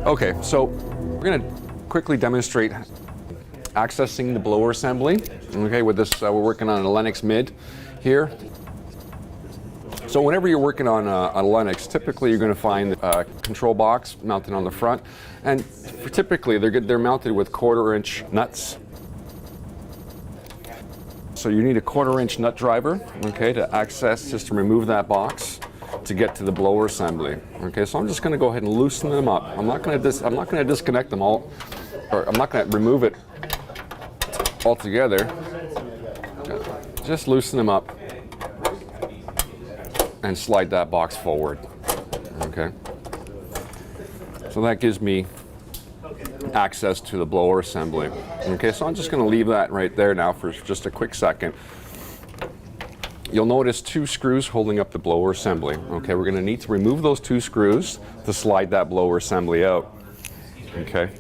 Okay, so we're going to quickly demonstrate accessing the blower assembly. Okay, with this, we're working on a Lennox mid here. So whenever you're working on a Lennox, typically you're going to find a control box mounted on the front, and typically they're mounted with 1/4 inch nuts. So you need a 1/4 inch nut driver, okay, to access, just to remove that box to get to the blower assembly. Okay, so I'm just going to go ahead and loosen them up. I'm not going to disconnect them all, or I'm not going to remove it altogether. Just loosen them up and slide that box forward. Okay, so that gives me access to the blower assembly. Okay, so I'm just going to leave that right there now for just a quick second. You'll notice 2 screws holding up the blower assembly. Okay, we're going to need to remove those 2 screws to slide that blower assembly out. Okay,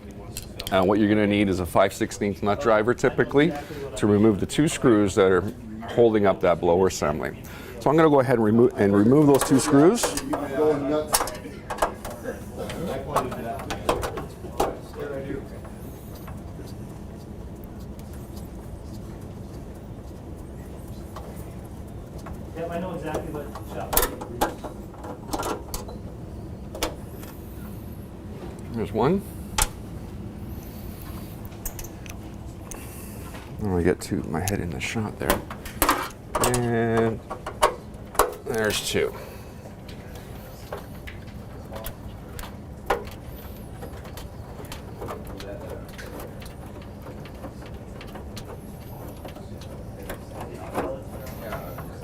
and what you're going to need is a 5/16 nut driver typically to remove the 2 screws that are holding up that blower assembly. So I'm going to go ahead and remove those 2 screws. Yep, I know exactly what shop. There's one. I'm going to get to my head in the shot there. And there's 2.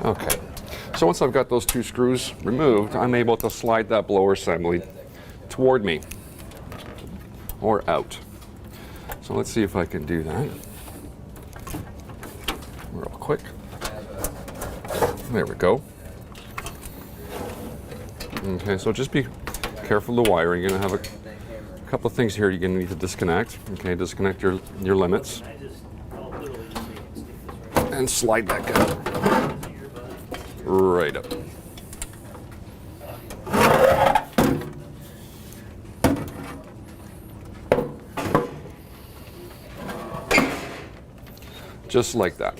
Okay, so once I've got those 2 screws removed, I'm able to slide that blower assembly toward me or out. So let's see if I can do that real quick. There we go. Okay, so just be careful of the wiring. You're going to have a couple of things here you're going to need to disconnect. Okay, disconnect your limits and slide that guy right up. Just like that.